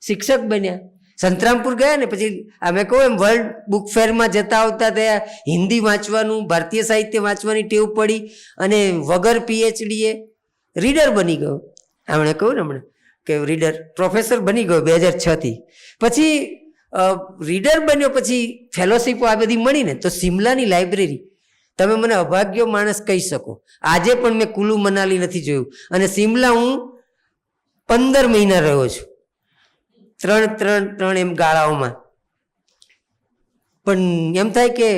શિક્ષક બન્યા, સંતરામપુર ગયા ને પછી અમે કહું એમ વર્લ્ડ બુક ફેરમાં જતા આવતા ત્યાં હિન્દી વાંચવાનું, ભારતીય સાહિત્ય વાંચવાની ટેવ પડી, અને વગર PhD રીડર બની ગયો. હમણાં કહું ને હમણાં કે રીડર પ્રોફેસર બની ગયો 2006થી. પછી રીડર બન્યો, પછી ફેલોશીપો આ બધી મળીને તો સિમલાની લાઇબ્રેરી, તમે મને અભાગ્યો માણસ કહી શકો. આજે પણ મેં કુલુ મનાલી નથી જોયું, અને સિમલા હું 15 મહિના રહ્યો છું, ત્રણ એમ ગાળાઓમાં. પણ એમ થાય કે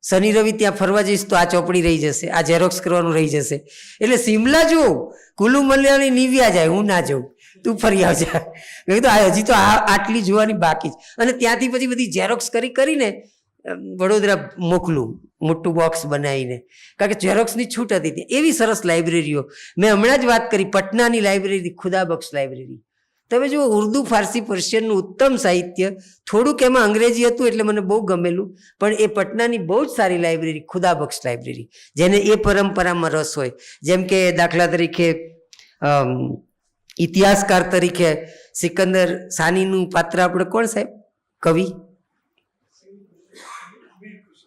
શનિ રવિ ત્યાં ફરવા જઈશ તો આ ચોપડી રહી જશે, આ ઝેરોક્સ કરવાનું રહી જશે. એટલે સિમલા જોઉં, કુલુ મનાલી નીવ્યા જાય, હું ના જાઉં, તું ફરી આવજે. મેં કીધું હજી તો આટલી જોવાની બાકી જ. અને ત્યાંથી પછી બધી ઝેરોક્સ કરીને વડોદરા મોકલું, મોટું બોક્સ બનાવીને, કારણ કે ઝેરોક્સની છૂટ હતી ત્યાં. એવી સરસ લાઇબ્રેરીઓ. મેં હમણાં જ વાત કરી પટનાની લાઇબ્રેરી, ખુદાબક્ષ લાઇબ્રેરી. તમે જુઓ, ઉર્દુ, ફારસી, પર્શિયનનું ઉત્તમ સાહિત્ય, થોડુંક એમાં અંગ્રેજી હતું એટલે મને બહુ ગમેલું, પણ એ પટનાની બહુ જ સારી લાઇબ્રેરી, ખુદાબક્ષ લાઇબ્રેરી, જેને એ પરંપરામાં રસ હોય. જેમ કે દાખલા તરીકે ઇતિહાસકાર તરીકે સિકંદર સાનીનું પાત્ર આપણે કોણ સાહેબ, કવિ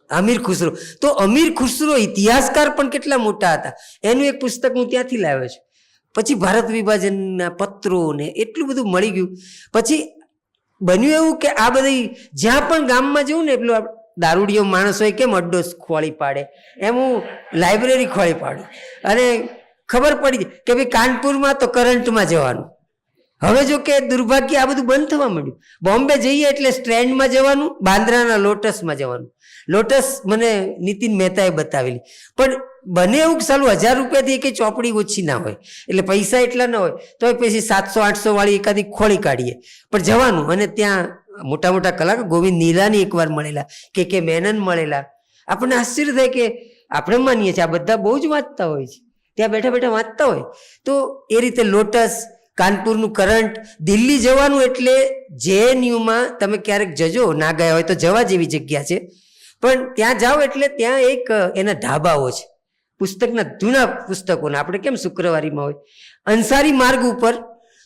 અમીર ખુસરો. તો અમીર ખુસરો ઇતિહાસકાર પણ કેટલા મોટા હતા. એનું એક પુસ્તક હું ત્યાંથી લાવ્યો છું. પછી ભારત વિભાજનના પત્રો ને એટલું બધું મળી ગયું. પછી બન્યું એવું કે આ બધી જ્યાં પણ ગામમાં જવું ને, એટલું દારૂડિયો માણસ હોય કેમ અડ્ડો ખોળી પાડે, એમ હું લાઇબ્રેરી ખોળી પાડું. અને ખબર પડી કે ભાઈ કાનપુરમાં તો કરંટમાં જવાનું. હવે જો કે દુર્ભાગ્ય આ બધું બંધ થવા માંડ્યું. બોમ્બે જઈએ એટલે સ્ટ્રેન્ડમાં જવાનું, બાંદ્રાના લોટસમાં જવાનું. લોટસ મને નીતિન મહેતાએ બતાવેલી, પણ બને એવું સાલું 1000 રૂપિયાથી એક ચોપડી ઓછી ના હોય, એટલે પૈસા એટલા ના હોય, તો પછી 700-800 વાળી એકાદી ખોળી કાઢીએ, પણ જવાનું. અને ત્યાં મોટા મોટા કલાકાર, ગોવિંદ નીલાની એકવાર મળેલા, કે મેનન મળેલા. આપણને આશ્ચર્ય થાય કે આપણે માનીએ છીએ આ બધા બહુ જ વાંચતા હોય છે, ત્યાં બેઠા બેઠા વાંચતા હોય. તો એ રીતે લોટસ, કાનપુરનું કરંટ, દિલ્હી જવાનું એટલે JNUમાં તમે ક્યારેક જજો, ના ગયા હોય તો જવા જેવી જગ્યા છે. પણ ત્યાં જાઓ એટલે ત્યાં એક એના ઢાબાઓ છે, પુસ્તકના જૂના પુસ્તકોના. આપણે કેમ શુક્રવારીમાં હોય, અંસારી માર્ગ ઉપર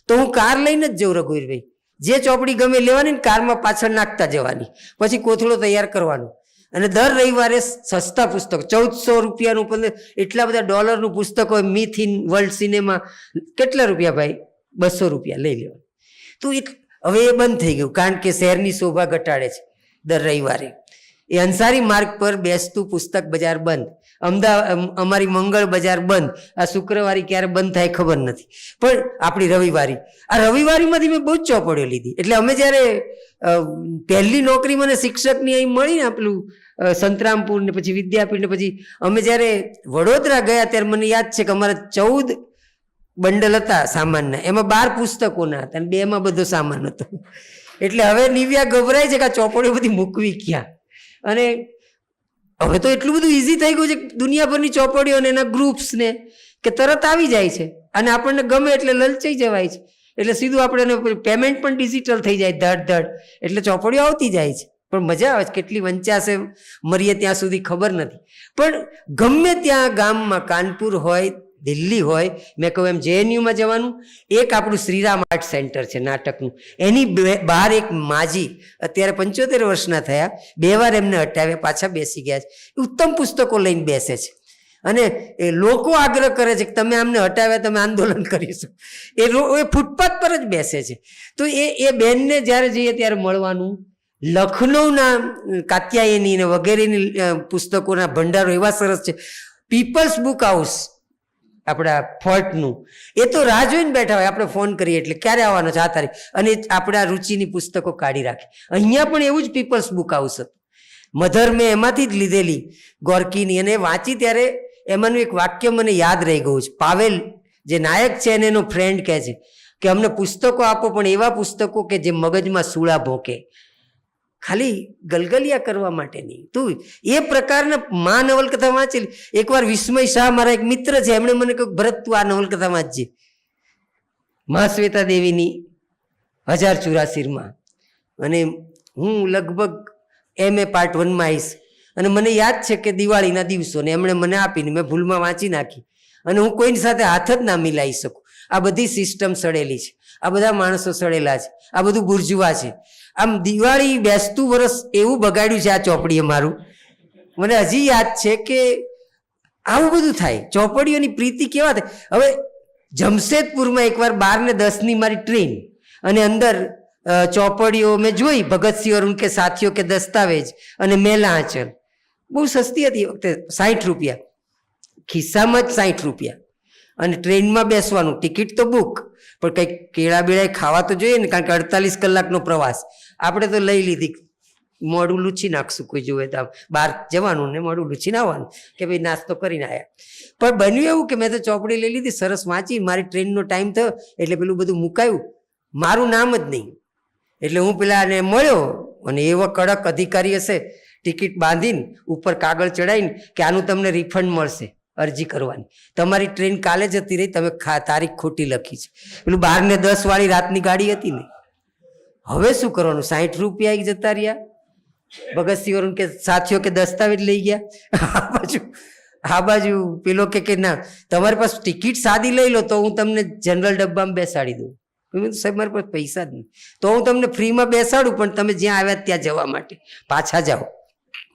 તો હું કાર લઈને જ જઉં રઘુવીરભાઈ. જે ચોપડી ગમે લેવાની, કારમાં પાછળ નાખતા જવાની, પછી કોથળો તૈયાર કરવાનો. અને દર રવિવારે સસ્તા પુસ્તકો, 1400 રૂપિયાનું, એટલા બધા $નું પુસ્તક હોય. મિથ ઇન વર્લ્ડ સિનેમા કેટલા રૂપિયા ભાઈ? 200 રૂપિયા લઈ લેવાનું. તો હવે એ બંધ થઈ ગયું, કારણ કે શહેરની શોભા ઘટાડે છે. દર રવિવારે એ અંસારી માર્ગ પર બેસતું પુસ્તક બજાર બંધ. અમારી મંગળ બજાર બંધ, આ શુક્રવારી ક્યારે બંધ થાય ખબર નથી, પણ આપણી રવિવારી, આ રવિવારીમાંથી મેં બહુ જ ચોપડીઓ લીધી. એટલે અમે જ્યારે પહેલી નોકરી મને શિક્ષકની અહીં મળી ને પેલું સંતરામપુર ને પછી વિદ્યાપીઠ ને પછી અમે જ્યારે વડોદરા ગયા ત્યારે મને યાદ છે કે અમારા 14 બંડલ હતા સામાનના, એમાં 12 પુસ્તકોના હતા અને 2માં બધો સામાન હતો. એટલે હવે નિવ્યા ગભરાય છે કે આ ચોપડીઓ બધી મૂકવી ક્યાં. અને હવે તો એટલું બધું ઇઝી થઈ ગયું છે દુનિયાભરની ચોપડીઓ ને એના ગ્રુપ્સ ને કે તરત આવી જાય છે અને આપણને ગમે એટલે લલચાઈ જવાય છે. એટલે સીધું આપણે પેમેન્ટ પણ ડિજિટલ થઈ જાય ધડ, એટલે ચોપડીઓ આવતી જાય છે. પણ મજા આવે છે, કેટલી વંચાશે મરીએ ત્યાં સુધી ખબર નથી. પણ ગમે ત્યાં ગામમાં, કાનપુર હોય, દિલ્હી હોય, મેં કહું એમ JNUમાં જવાનું. એક આપણું શ્રીરામ આર્ટ સેન્ટર છે નાટકનું, એની બહાર એક માજી અત્યારે 75 વર્ષના થયા, 2 વાર એમને હટાવ્યા, પાછા બેસી ગયા છે. ઉત્તમ પુસ્તકો લઈને બેસે છે અને એ લોકો આગ્રહ કરે છે કે તમે આમને હટાવ્યા, તમે આંદોલન કરીશું. એ ફૂટપાથ પર જ બેસે છે. તો એ બેનને જ્યારે જઈએ ત્યારે મળવાનું. લખનૌના કાત્યાયની ને વગેરેની પુસ્તકોના ભંડારો એવા સરસ છે. પીપલ્સ બુક હાઉસ આપણા ફોર્ટનું, એ તો રાહ જોઈને બેઠા હોય, આપણે ફોન કરીએ એટલે ક્યારે આવવાનો છે આ તારીખ, અને આપણા રુચિની પુસ્તકો કાઢી રાખે. અહીંયા પણ એવું જ પીપલ્સ બુક હાઉસ હતું. મધર મેં એમાંથી જ લીધેલી ગોર્કીની, અને વાંચી ત્યારે એમાંનું એક વાક્ય મને યાદ રહી ગયું છે. પાવેલ જે નાયક છે એને એનો ફ્રેન્ડ કહે છે કે અમને પુસ્તકો આપો પણ એવા પુસ્તકો કે જે મગજમાં સૂળા ભોંકે, ખાલી ગલગલિયા કરવા માટે નહીં. તું એ પ્રકારના માં નવલકથા વાંચેલી. એકવાર વિસ્મય શાહ મારા એક મિત્ર છે, એમણે મને કહ્યું ભરત તું આ નવલકથા વાંચજે, મહાશ્વેતા દેવીની 1084માં. અને હું લગભગ MA પાર્ટ 1માં આવીશ. અને મને યાદ છે કે દિવાળીના દિવસો ને એમણે મને આપીને મેં ભૂલમાં વાંચી નાખી. અને હું કોઈની સાથે હાથ જ ના મિલાવી શકું. આ બધી સિસ્ટમ સડેલી છે, આ બધા માણસો સડેલા છે, આ બધું બુર્જુવા છે. આમ દિવાળી બેસતું વર્ષ એવું બગાડ્યું છે આ ચોપડીએ મારું. મને હજી યાદ છે કે આવું બધું થાય. ચોપડીઓની પ્રીતિ કેવા થાય. હવે જમશેદપુરમાં એકવાર 12 ને 10ની મારી ટ્રેન, અને અંદર ચોપડીઓ મેં જોઈ, ભગતસિંહ और उनके साथियों के दस्तावेज અને મેલા આંચલ. બહુ સસ્તી હતી વખતે, 60 રૂપિયા, ખિસ્સામાં જ 60 રૂપિયા. અને ટ્રેનમાં બેસવાનું, ટિકિટ તો બુક, પણ કંઈક કેળા બેળા ખાવા તો જોઈએ ને, કારણ કે 48 કલાકનો પ્રવાસ. આપણે તો લઈ લીધી, મોઢું લૂછી નાખશું કોઈ જોવે તો, બહાર જવાનું ને મોઢું લૂછીને આવવાનું કે ભાઈ નાસ્તો કરીને આવ્યા. પણ બન્યું એવું કે મેં તો ચોપડી લઈ લીધી, સરસ વાંચી, મારી ટ્રેનનો ટાઈમ થયો એટલે પેલું બધું મુકાયું, મારું નામ જ નહીં. એટલે હું પેલાને મળ્યો, અને એવો કડક અધિકારી હશે, ટિકિટ બાંધીને ઉપર કાગળ ચડાવીને કે આનું તમને રિફંડ મળશે, અરજી કરવાની, તમારી ટ્રેન કાલે જતી રહી, તમે તારીખ ખોટી લખી છે. પેલું 12 ને 10 વાળી રાતની ગાડી હતી ને. હવે શું કરવાનું? 60 રૂપિયા જતા રહ્યા. ભગતસિંહ કે સાથીઓ કે દસ્તાવેજ લઈ ગયા. આ બાજુ પેલો કે ના તમારી પાસે ટિકિટ સાદી લઈ લો તો હું તમને જનરલ ડબ્બામાં બેસાડી દઉં. સાહેબ મારી પાસે પૈસા જ નહીં, તો હું તમને ફ્રીમાં બેસાડું, પણ તમે જ્યાં આવ્યા ત્યાં જવા માટે પાછા જાઓ.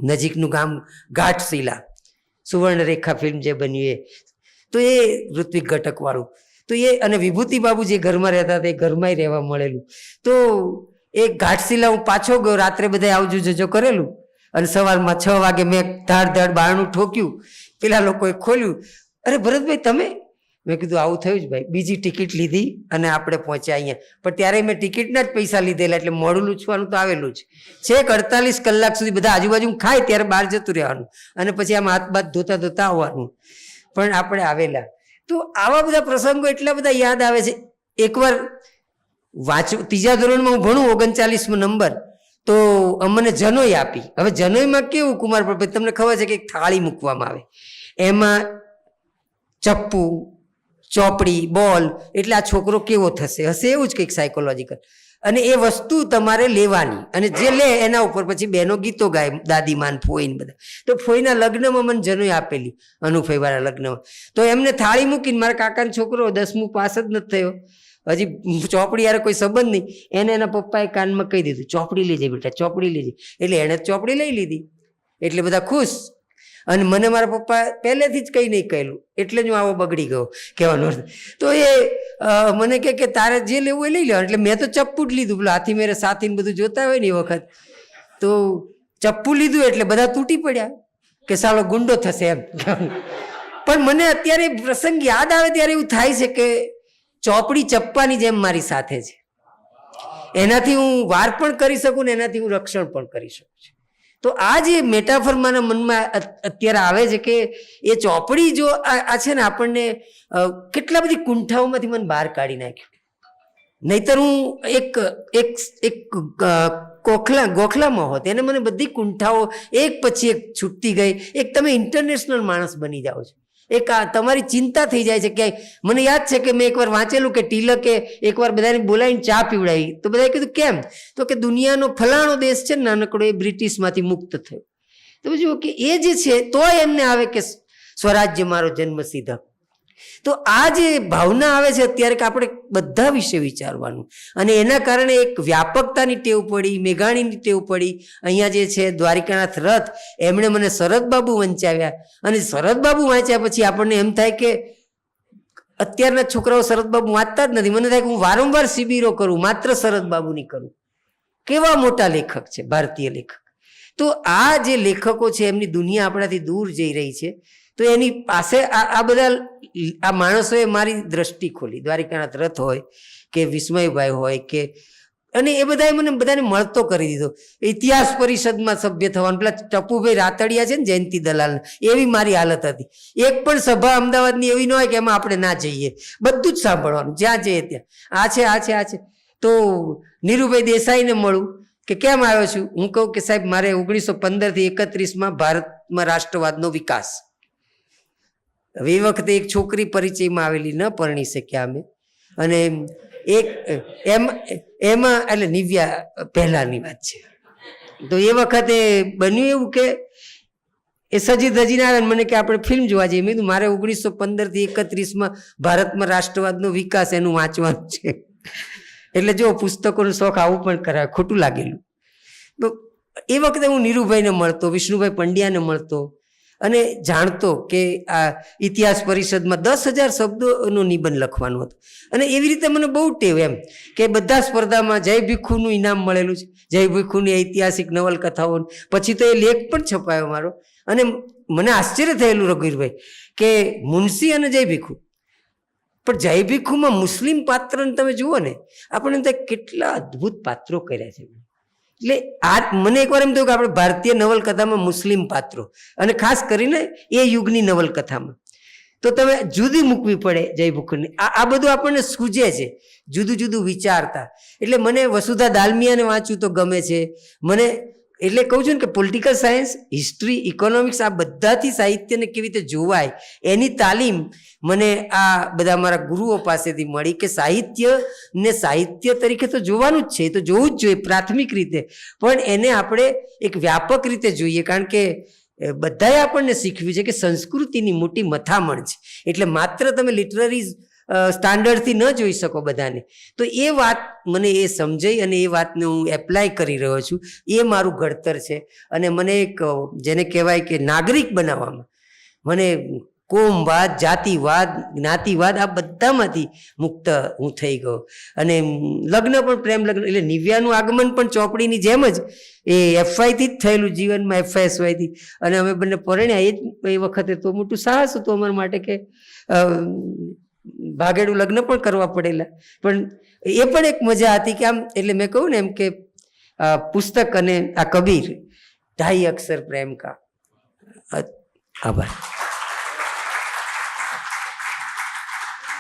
નજીકનું ગામ ઘાટશીલા, સુવર્ણરેખા ફિલ્મ જે બન્યું એ, તો એ ઋત્વિક ઘટક વાળું, તો એ અને વિભૂતિ બાબુ જે ઘરમાં રહેતા હતા એ ઘરમાં રહેવા મળેલું. તો એ ઘાટશીલા હું પાછો ગયો, રાત્રે બધા આવજો જજો કરેલું, અને સવારમાં 6 વાગે મેં ધાડ બારણું ઠોક્યું, પેલા લોકોએ ખોલ્યું. અરે ભરતભાઈ તમે? મેં કીધું આવું થયું જ ભાઈ, બીજી ટિકિટ લીધી અને આપણે પહોંચ્યા અહીંયા. પણ ત્યારે મેં ટિકિટના જ પૈસા લીધેલા, એટલે મોડું લૂછવાનું તો આવેલું જ છે. 48 કલાક સુધી બધા આજુબાજુ ખાય ત્યારે બહાર જતું રહેવાનું, અને પછી આમ હાથ બાથ ધોતા આવવાનું. પણ આપણે આવેલા. તો આવા બધા પ્રસંગો એટલા બધા યાદ આવે છે. એકવાર વાંચું, 3જા ધોરણમાં હું ભણું, 39મો નંબર, તો અમને જનોઈ આપી. હવે જનોઈમાં કેવું કુમાર પ્રભાત, તમને ખબર છે કે એક થાળી મૂકવામાં આવે, એમાં ચપ્પુ, ચોપડી, બોલ, એટલે આ છોકરો કેવો થશે, હશે એવું જ કંઈક સાયકોલોજીકલ. અને એ વસ્તુ તમારે લેવાની, અને જે લે એના ઉપર પછી બહેનો ગીતો ગાય, દાદીમાન, ફોઈને બધા. તો ફોઈના લગ્નમાં મને જનોઈ આપેલી, અનુફઈવાળા લગ્નમાં. તો એમને થાળી મૂકીને, મારા કાકાનો છોકરો 10મું પાસ જ નથી થયો, હજી ચોપડી યાર કોઈ સંબંધ નહીં, એને એના પપ્પાએ કાનમાં કહી દીધું ચોપડી લેજે બેટા, ચોપડી લેજે. એટલે એણે ચોપડી લઈ લીધી, એટલે બધા ખુશ. અને મને મારા પપ્પા પહેલેથી જ કંઈ નહીં કહેલું, એટલે જ હું આવો બગડી ગયો કહેવાનો. તો એ મને કે તારે જે લેવું એ લઈ લેવાનું. એટલે મેં તો ચપ્પુ જ લીધું, પેલું હાથી મેરે સાથીને બધું જોતા હોય ને એ વખત, તો ચપ્પુ લીધું એટલે બધા તૂટી પડ્યા. કે સાલો ગુંડો થશે એમ. પણ મને અત્યારે પ્રસંગ યાદ આવે ત્યારે એવું થાય છે કે ચોપડી ચપ્પાની જેમ મારી સાથે છે. એનાથી હું વાર પણ કરી શકું ને એનાથી હું રક્ષણ પણ કરી શકું છું. તો આ જે મેટાફર મારા મનમાં અત્યારે આવે છે કે એ ચોપડી જો આ છે ને આપણને કેટલા બધી કુંઠાઓમાંથી મને બહાર કાઢી નાખ્યું. નહીતર હું એક ગોખલામાં હોત. એને મને બધી કુંઠાઓ એક પછી એક છૂટતી ગઈ. એક તમે ઇન્ટરનેશનલ માણસ બની જાઓ છો. એક તમારી ચિંતા થઈ જાય છે. કે મને યાદ છે કે મેં એકવાર વાંચેલું કે તિલકે એકવાર બધાને બોલાવીને ચા પીવડાવી. તો બધાએ કીધું કેમ? તો કે દુનિયાનો ફલાણો દેશ છે નાનકડો, એ બ્રિટિશમાંથી મુક્ત થયો. તો જુઓ કે એ જે છે તોય એમને આવે કે સ્વરાજ્ય મારો જન્મસિદ્ધ. તો આ જે ભાવના આવે છે અત્યારે કે આપણે બધા વિશે વિચારવાનું, અને એના કારણે એક વ્યાપકતાની ટેવ પડી, મેઘાણીની ટેવ પડી. અહીંયા જે છે દ્વારિકાનાથ રથ, એમણે મને શરદબાબુ વંચાવ્યા, અને શરદબાબુ વાંચ્યા પછી આપણને એમ થાય કે અત્યારના છોકરાઓ શરદબાબુ વાંચતા જ નથી. મને થાય કે હું વારંવાર શિબિરો કરું, માત્ર શરદબાબુની કરું. કેવા મોટા લેખક છે, ભારતીય લેખક. તો આ જે લેખકો છે એમની દુનિયા આપણાથી દૂર જઈ રહી છે. તો એની પાસે આ બધા આ માણસોએ મારી દ્રષ્ટિ ખોલી. દ્વારિકાનાથ રથ હોય કે વિસ્મયભાઈ હોય કે, અને એ બધાએ મને બધાને મળતો કરી દીધો. ઇતિહાસ પરિષદમાં સભ્ય થવાનું, પેલા ટપુભાઈ રાતડિયા છે ને જયંતિ દલાલ, એવી મારી હાલત હતી. એક પણ સભા અમદાવાદની એવી ન હોય કે એમાં આપણે ના જઈએ. બધું જ સાંભળવાનું, જ્યાં જઈએ ત્યાં. આ છે. તો નીરુભાઈ દેસાઈને મળું કે કેમ આવ્યો છું? હું કહું કે સાહેબ મારે 1915 થી 31 ભારતમાં રાષ્ટ્રવાદનો વિકાસ. હવે એ વખતે એક છોકરી પરિચયમાં આવેલી, ન પરણી શક્યા અમે, અને એક એમાં એટલે નિવ્યા પહેલાની વાત છે. તો એ વખતે બન્યું એવું કે એ સજી ધજીને આવે મને કે આપણે ફિલ્મ જોવા જઈએ. મેં કીધું મારે 1915 થી 31 ભારતમાં રાષ્ટ્રવાદનો વિકાસ એનું વાંચવાનું છે. એટલે જો પુસ્તકોનો શોખ આવું પણ કરાય, ખોટું લાગેલું. એ વખતે હું નીરુભાઈને મળતો, વિષ્ણુભાઈ પંડ્યાને મળતો, અને જાણતો કે આ ઇતિહાસ પરિષદમાં 10,000 શબ્દોનો નિબંધ લખવાનો હતો. અને એવી રીતે મને બહુ ટેવ એમ કે બધા સ્પર્ધામાં જય ભીખુનું ઇનામ મળેલું છે, જય ભીખુની ઐતિહાસિક નવલકથાઓ. પછી તો એ લેખ પણ છપાયો મારો. અને મને આશ્ચર્ય થયેલું રઘુવીરભાઈ કે મુનશી અને જય ભીખુ, પણ જય ભીખુમાં મુસ્લિમ પાત્રને તમે જુઓ ને, આપણને ત્યાં કેટલા અદ્ભુત પાત્રો કર્યા છે. એટલે આ મને એકવાર એમ થયું કે આપણે ભારતીય નવલકથામાં મુસ્લિમ પાત્રો, અને ખાસ કરીને એ યુગની નવલકથામાં તો તમે જુદી મૂકવી પડે જય ભીખુની. આ બધું આપણને સૂજે છે, જુદું જુદું વિચારતા. એટલે મને વસુધા દાલમિયાને વાંચવું તો ગમે છે મને. એટલે કહું છું ને કે પોલિટિકલ સાયન્સ, હિસ્ટ્રી, ઇકોનોમિક્સ, આ બધાથી સાહિત્યને કેવી રીતે જોવાય એની તાલીમ મને આ બધા મારા ગુરુઓ પાસેથી મળી. કે સાહિત્ય તરીકે તો જોવાનું જ છે, એ તો જોવું જ જોઈએ પ્રાથમિક રીતે, પણ એને આપણે એક વ્યાપક રીતે જોઈએ. કારણ કે બધાએ આપણને શીખવ્યું છે કે સંસ્કૃતિની મોટી મથામણ છે. એટલે માત્ર તમે લિટરરી સ્ટાન્ડર્ડથી ન જોઈ શકો બધાને. તો એ વાત મને એ સમજાઈ, અને એ વાતને હું એપ્લાય કરી રહ્યો છું. એ મારું ઘડતર છે. અને મને એક જેને કહેવાય કે નાગરિક બનાવવામાં મને કોમવાદ, જાતિવાદ, જ્ઞાતિવાદ આ બધામાંથી મુક્ત હું થઈ ગયો. અને લગ્ન પણ પ્રેમ લગ્ન, એટલે નિવ્યાનું આગમન પણ ચોપડીની જેમ જ એ એફવાયથી જ થયેલું જીવનમાં, FYSYથી. અને અમે બંને પરણ્યા. એ વખતે તો મોટું સાહસ હતું અમારા માટે કે ભાગેડું લગ્ન પણ કરવા પડેલા. પણ એ પણ એક મજા હતી કે આમ, એટલે મેં કહું ને એમ કે પુસ્તક અને આ કબીર, 2.5 અક્ષર પ્રેમ કા. આભાર.